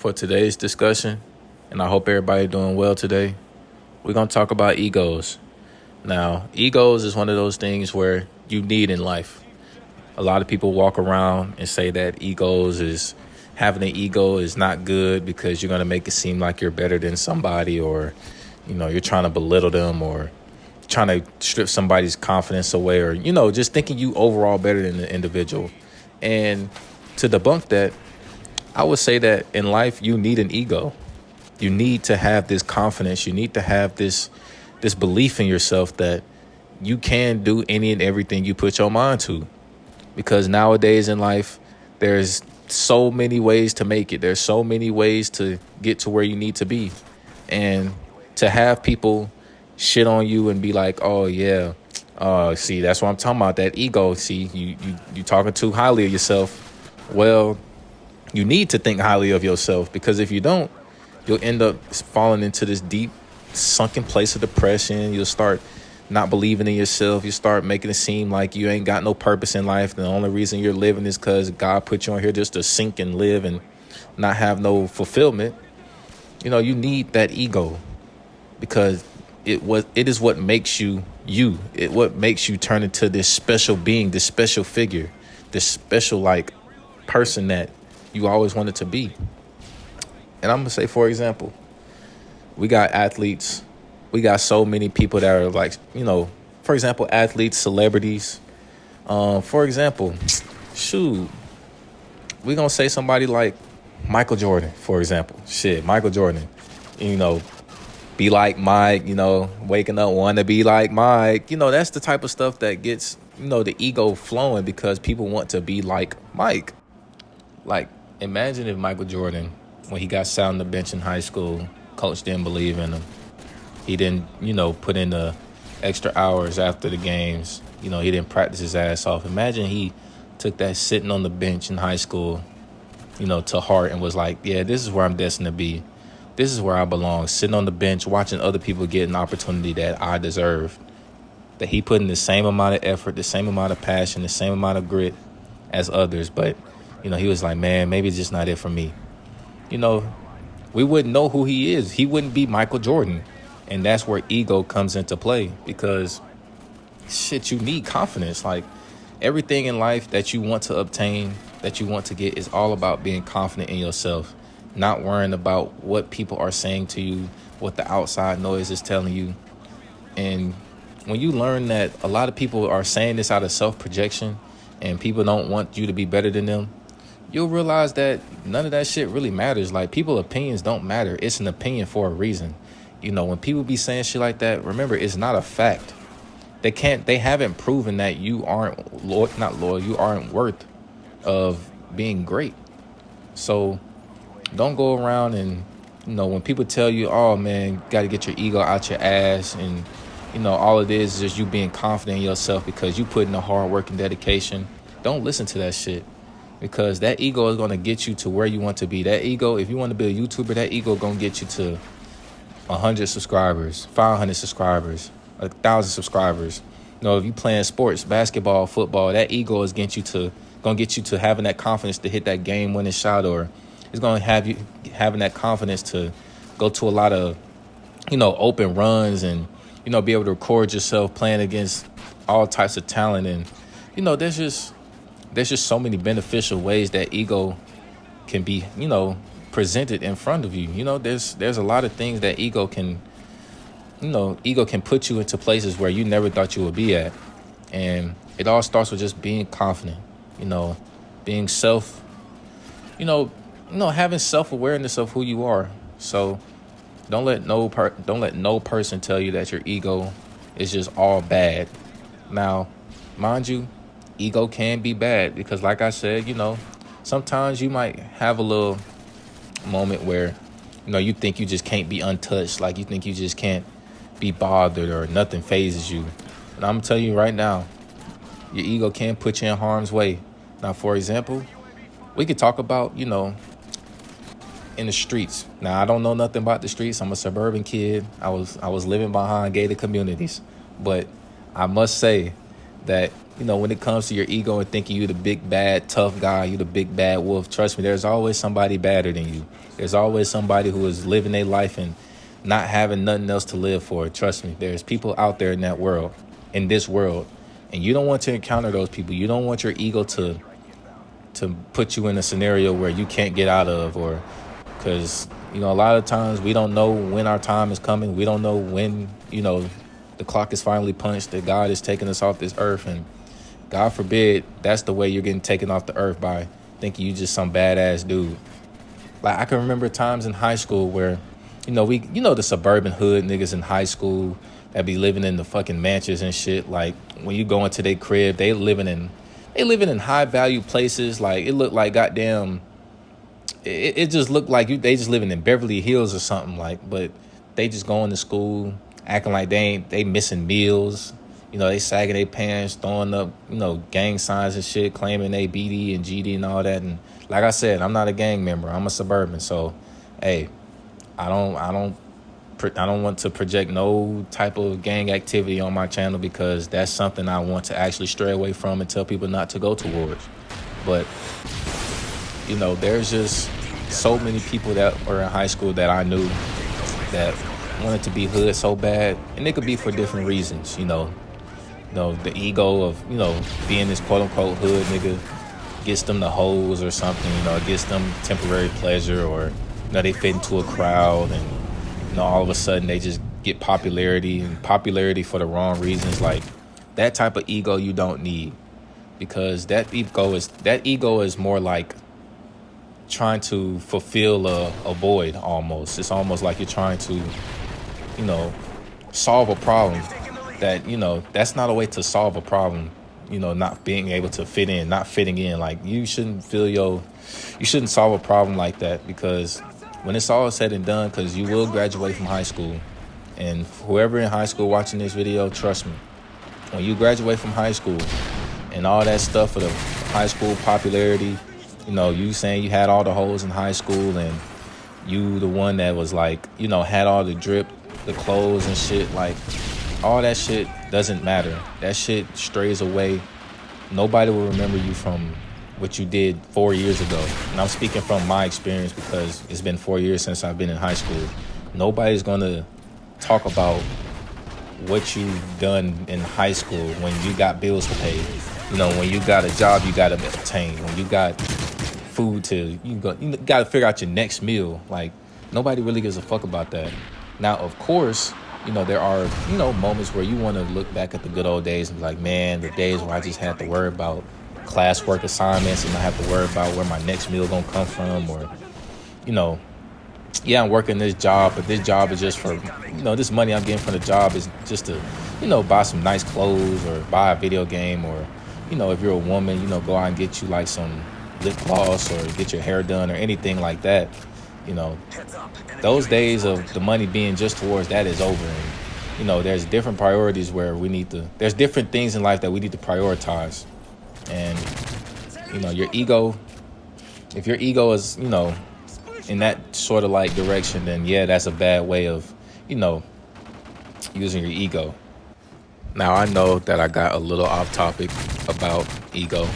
for today's discussion, and I hope everybody doing well today. We're going to talk about egos. Now, egos is one of those things where you need in life. A lot of people walk around and say that having an ego is not good because you're going to make it seem like you're better than somebody, or, you're trying to belittle them, or trying to strip somebody's confidence away, or, just thinking you overall better than the individual. And to debunk that, I would say that in life, you need an ego. You need to have this confidence. You need to have this belief in yourself that you can do any and everything you put your mind to. Because nowadays in life, there's so many ways to make it. There's so many ways to get to where you need to be. And to have people shit on you and be like, oh, yeah, see, that's what I'm talking about, that ego. See, you talking too highly of yourself. Well, you need to think highly of yourself, because if you don't, you'll end up falling into this deep, sunken place of depression. You'll start not believing in yourself. You start making it seem like you ain't got no purpose in life. The only reason you're living is because God put you on here just to sink and live and not have no fulfillment. You need that ego, because it is what makes you you. What makes you turn into this special being, this special figure, this special person that you always wanted to be. And I'm gonna say, for example, we got athletes. We got so many people that are for example, athletes, celebrities. For example, we gonna say somebody like Michael Jordan, for example. Michael Jordan, be like Mike, waking up wanting to be like Mike. That's the type of stuff that gets, the ego flowing, because people want to be like Mike. Like, imagine if Michael Jordan, when he got sat on the bench in high school, coach didn't believe in him. He didn't, put in the extra hours after the games. He didn't practice his ass off. Imagine he took that sitting on the bench in high school, to heart, and was like, yeah, this is where I'm destined to be. This is where I belong, sitting on the bench, watching other people get an opportunity that I deserve. That he put in the same amount of effort, the same amount of passion, the same amount of grit as others. But, he was like, man, maybe it's just not it for me. We wouldn't know who he is. He wouldn't be Michael Jordan. And that's where ego comes into play, because you need confidence. Like, everything in life that you want to obtain, that you want to get, is all about being confident in yourself, not worrying about what people are saying to you, what the outside noise is telling you. And when you learn that a lot of people are saying this out of self-projection and people don't want you to be better than them, you'll realize that none of that shit really matters. Like, people's opinions don't matter. It's an opinion for a reason. When people be saying shit like that, remember, it's not a fact. They haven't proven that you aren't you aren't worth of being great. So don't go around and, when people tell you, oh man, you got to get your ego out your ass, and, all it is just you being confident in yourself because you put in the hard work and dedication. Don't listen to that shit, because that ego is going to get you to where you want to be. That ego, if you want to be a YouTuber, that ego going to get you to 100 subscribers, 500 subscribers, 1,000 subscribers. If you playing sports, basketball, football, that ego is gonna get you to having that confidence to hit that game-winning shot, or it's gonna have you having that confidence to go to a lot of, open runs, and, be able to record yourself playing against all types of talent. And, there's just so many beneficial ways that ego can be, presented in front of you. There's a lot of things that ego can put you into places where you never thought you would be at. And it all starts with just being confident, being having self-awareness of who you are. So don't let no person tell you that your ego is just all bad. Now, mind you, ego can be bad, because like I said, sometimes you might have a little moment where you think you just can't be untouched, like you think you just can't be bothered or nothing phases you. And I'm gonna tell you right now, your ego can put you in harm's way. Now, for example, we could talk about in the streets. Now, I don't know nothing about the streets. I'm a suburban kid. I was living behind gated communities, but I must say that, when it comes to your ego and thinking you the big bad tough guy, you the big bad wolf, trust me, there's always somebody badder than you. There's always somebody who is living their life and not having nothing else to live for. Trust me, there's people out there in that world, in this world, and you don't want to encounter those people. You don't want your ego to put you in a scenario where you can't get out of, or because, a lot of times we don't know when our time is coming. We don't know when, the clock is finally punched, that God is taking us off this earth. And God forbid that's the way you're getting taken off the earth, by thinking you just some badass dude. Like, I can remember times in high school where, the suburban hood niggas in high school that be living in the fucking mansions and shit. Like, when you go into their crib, they living in high value places. Like, it looked like goddamn, it just looked like they just living in Beverly Hills or something. Like, but they just going to school acting like they missing meals. They sagging their pants, throwing up, gang signs and shit, claiming they BD and GD and all that. And like I said, I'm not a gang member. I'm a suburban. So, hey, I don't want to project no type of gang activity on my channel, because that's something I want to actually stray away from and tell people not to go towards. But, there's just so many people that were in high school that I knew that wanted to be hood so bad, and it could be for different reasons. The ego of, being this quote unquote hood nigga gets them the hoes or something. It gets them temporary pleasure, or they fit into a crowd, and all of a sudden they just get popularity for the wrong reasons. Like, that type of ego you don't need, because that ego is more like trying to fulfill a void almost. It's almost like you're trying to, solve a problem that, that's not a way to solve a problem. Not being able to fit in, not fitting in. Like, you shouldn't solve a problem like that, because when it's all said and done, because you will graduate from high school, and whoever in high school watching this video, trust me, when you graduate from high school and all that stuff for the high school popularity, you saying you had all the hoes in high school, and you the one that was like, had all the drip, the clothes and shit, like, all that shit doesn't matter. That shit strays away. Nobody will remember you from what you did 4 years ago. And I'm speaking from my experience, because it's been 4 years since I've been in high school. Nobody's going to talk about what you've done in high school when you got bills to pay. When you got a job you got to obtain. When you got food you got to figure out your next meal. Like, nobody really gives a fuck about that. Now, of course, there are, moments where you want to look back at the good old days and be like, man, the days where I just had to worry about classwork assignments and not have to worry about where my next meal gonna come from, or, yeah, I'm working this job, but this job is just for, this money I'm getting from the job is just to, buy some nice clothes, or buy a video game, or, if you're a woman, go out and get you like some lip gloss, or get your hair done, or anything like that. Those days of the money being just towards that is over. And, there's different priorities where there's different things in life that we need to prioritize. And, your ego, if your ego is, in that sort of like direction, then yeah, that's a bad way of, using your ego. Now, I know that I got a little off topic about ego,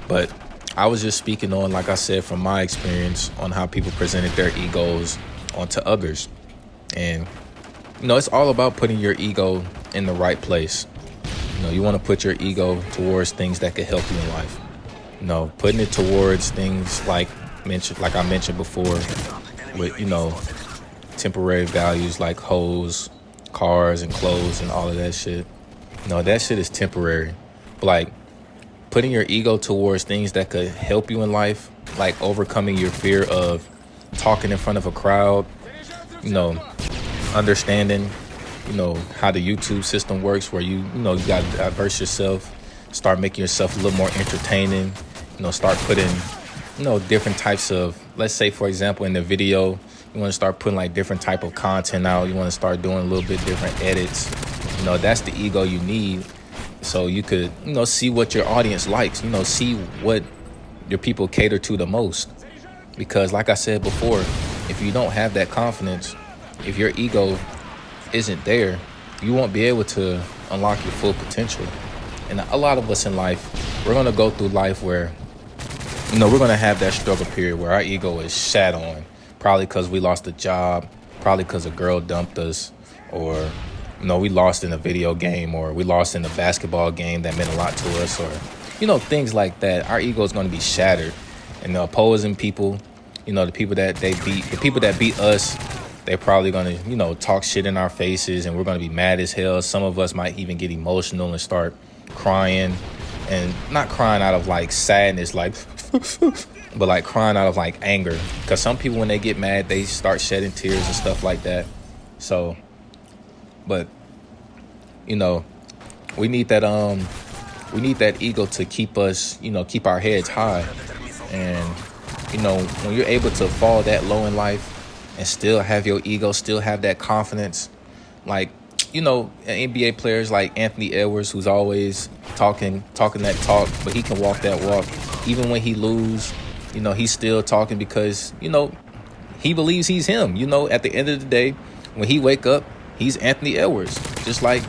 but I was just speaking on, like I said, from my experience on how people presented their egos onto others. And, it's all about putting your ego in the right place. You want to put your ego towards things that could help you in life. Putting it towards things like I mentioned before, with, temporary values like hoes, cars, and clothes, and all of that shit. That shit is temporary. But, like, putting your ego towards things that could help you in life, like overcoming your fear of talking in front of a crowd, understanding, how the YouTube system works, where you got to diverse yourself, start making yourself a little more entertaining, start putting, different types of, let's say, for example, in the video, you want to start putting like different type of content out. You want to start doing a little bit different edits. That's the ego you need. So you could, see what your audience likes, see what your people cater to the most. Because like I said before, if you don't have that confidence, if your ego isn't there, you won't be able to unlock your full potential. And a lot of us in life, we're gonna go through life where, we're gonna have that struggle period where our ego is shat on, probably because we lost a job, probably because a girl dumped us, or we lost in a video game, or we lost in a basketball game that meant a lot to us, or things like that. Our ego is going to be shattered, and the opposing people, the people that beat us, they're probably going to talk shit in our faces, and we're going to be mad as hell. Some of us might even get emotional and start crying, and not crying out of like sadness, like but like crying out of like anger, because some people, when they get mad, they start shedding tears and stuff like that. So, but we need that ego to keep us, keep our heads high. And when you're able to fall that low in life and still have your ego, still have that confidence, like NBA players like Anthony Edwards, who's always talking that talk, but he can walk that walk. Even when he lose, he's still talking because he believes he's him. At the end of the day, when he wake up, he's Anthony Edwards. Just like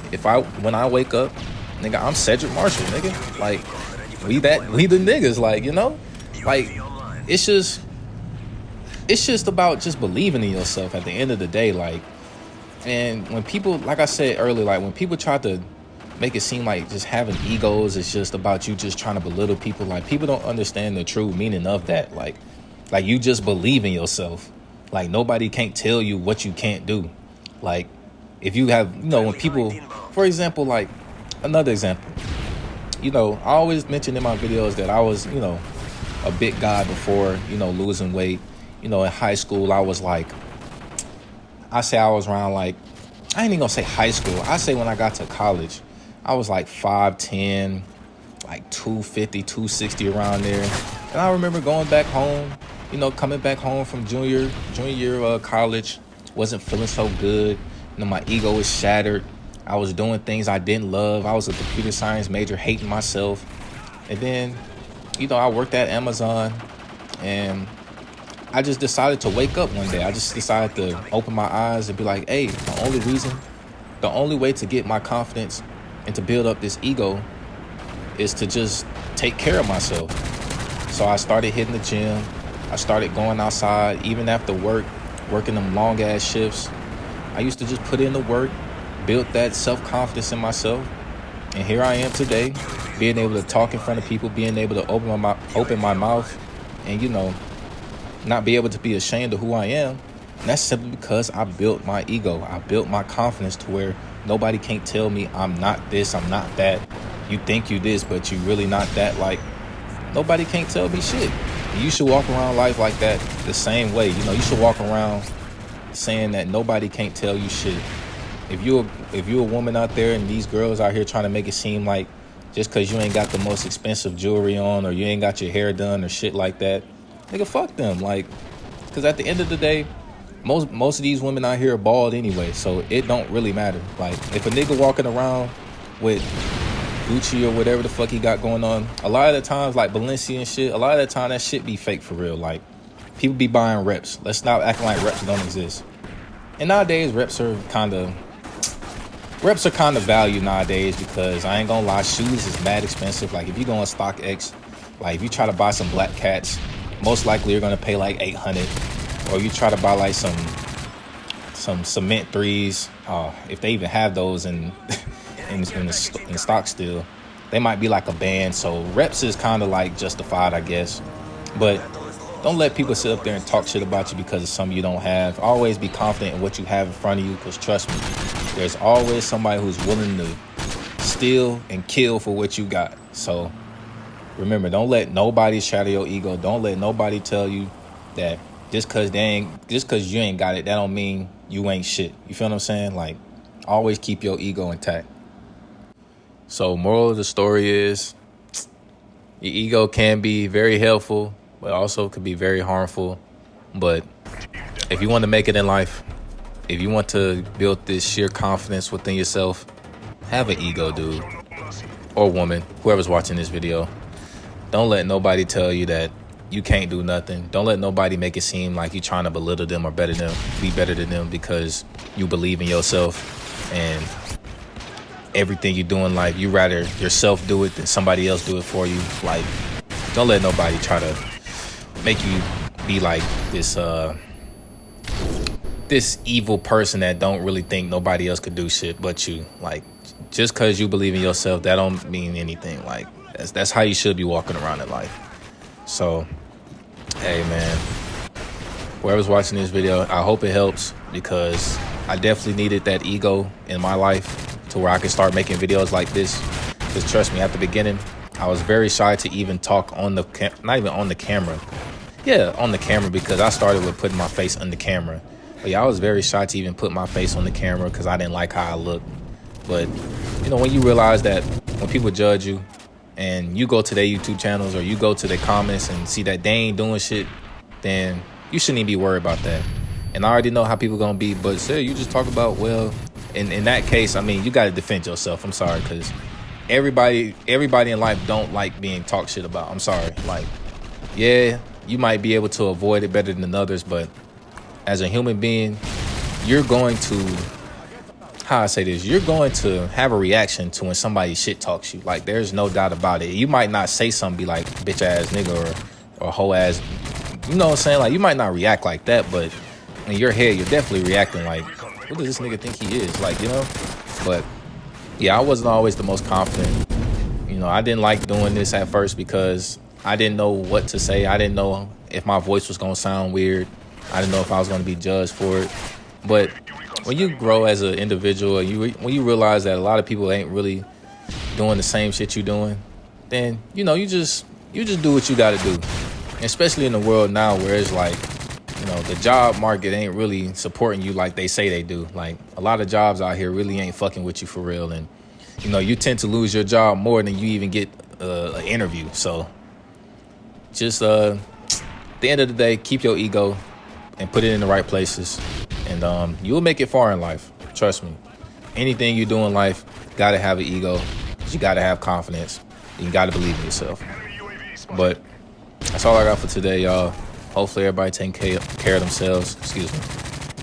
when I wake up, nigga, I'm Cedric Marshall, nigga. Like, we the niggas, like, like, it's just about just believing in yourself at the end of the day. Like, and when people, like I said earlier, like when people try to make it seem like just having egos is just about you just trying to belittle people, like, people don't understand the true meaning of that. Like you just believe in yourself. Like, nobody can't tell you what you can't do. Like, if you have, when people, for example, like another example, I always mention in my videos that I was, a big guy before, losing weight. In high school, I was like, I was around, like, I ain't even gonna say high school. I say when I got to college, I was like 5'10", like 250, 260 around there. And I remember going back home, coming back home from junior year of college, wasn't feeling so good. My ego was shattered. I was doing things I didn't love. I was a computer science major, hating myself. And then, I worked at Amazon, and I just decided to wake up one day. I just decided to open my eyes and be like, hey, the only way to get my confidence and to build up this ego is to just take care of myself. So I started hitting the gym. I started going outside, even after work, working them long ass shifts. I used to just put in the work, build that self-confidence in myself. And here I am today, being able to talk in front of people, being able to open my mouth and, not be able to be ashamed of who I am. And that's simply because I built my ego. I built my confidence to where nobody can't tell me I'm not this, I'm not that. You think you this, but you really not that. Like, nobody can't tell me shit. You should walk around life like that the same way. You should walk around saying that nobody can't tell you shit. If you're a woman out there and these girls out here trying to make it seem like just because you ain't got the most expensive jewelry on, or you ain't got your hair done or shit like that, nigga, fuck them. Like, because at the end of the day, most of these women out here are bald anyway, so it don't really matter. Like, if a nigga walking around with Gucci or whatever the fuck he got going on, a lot of the times, like Balenciaga and shit, a lot of the time that shit be fake for real. Like, people be buying reps. Let's stop acting like reps don't exist. And nowadays, reps are kind of valued nowadays, because I ain't gonna lie, shoes is mad expensive. Like, if you go on StockX, like if you try to buy some Black Cats, most likely you're gonna pay like $800. Or you try to buy like some cement threes, if they even have those in stock still, they might be like a band. So reps is kind of like justified, I guess. But don't let people sit up there and talk shit about you because of something you don't have. Always be confident in what you have in front of you, because trust me, there's always somebody who's willing to steal and kill for what you got. So remember, don't let nobody shatter your ego. Don't let nobody tell you that just cause you ain't got it, that don't mean you ain't shit. You feel what I'm saying? Like, always keep your ego intact. So moral of the story is, your ego can be very helpful, but also could be very harmful. But if you want to make it in life, if you want to build this sheer confidence within yourself, have an ego, dude, or woman, whoever's watching this video. Don't let nobody tell you that you can't do nothing. Don't let nobody make it seem like you're trying to belittle them or be better than them because you believe in yourself. And everything you do in life, you rather yourself do it than somebody else do it for you. Like, don't let nobody try to make you be like this evil person that don't really think nobody else could do shit but you. Like, just because you believe in yourself, that don't mean anything. Like, that's how you should be walking around in life. So, hey, man, whoever's watching this video, I hope it helps, because I definitely needed that ego in my life to where I could start making videos like this. Because trust me, at the beginning, I was very shy to even talk on the not even on the camera. Yeah, on the camera, because I started with putting my face on the camera. But yeah, I was very shy to even put my face on the camera because I didn't like how I looked. But, you know, when you realize that when people judge you and you go to their YouTube channels or you go to their comments and see that they ain't doing shit, then you shouldn't even be worried about that. And I already know how people gonna be, but say you just talk about, well, in that case, I mean, you got to defend yourself. I'm sorry, because everybody in life don't like being talked shit about. I'm sorry. Like, yeah, you might be able to avoid it better than others, but as a human being, you're going to, how I say this, you're going to have a reaction to when somebody shit talks you. Like, there's no doubt about it. You might not say something, be like, bitch ass nigga or hoe ass, you know what I'm saying? Like, you might not react like that, but in your head, you're definitely reacting like, what does this nigga think he is? Like, you know? But yeah, I wasn't always the most confident. You know, I didn't like doing this at first because I didn't know what to say. I didn't know if my voice was going to sound weird. I didn't know if I was going to be judged for it. But when you grow as an individual, when you realize that a lot of people ain't really doing the same shit you're doing, then, you know, you just do what you got to do. Especially in the world now where it's like, you know, the job market ain't really supporting you like they say they do. Like, a lot of jobs out here really ain't fucking with you for real. And, you know, you tend to lose your job more than you even get an interview. So just at the end of the day, keep your ego and put it in the right places, and you'll make it far in life. Trust me. Anything you do in life, gotta have an ego. You gotta have confidence. You gotta believe in yourself. But that's all I got for today, y'all. Hopefully everybody taking care of themselves. Excuse me.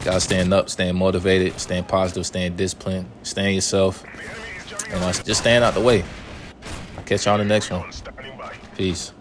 Gotta stand up, staying motivated, staying positive, staying disciplined, staying yourself, and just staying out the way. I'll catch y'all on the next one. Peace.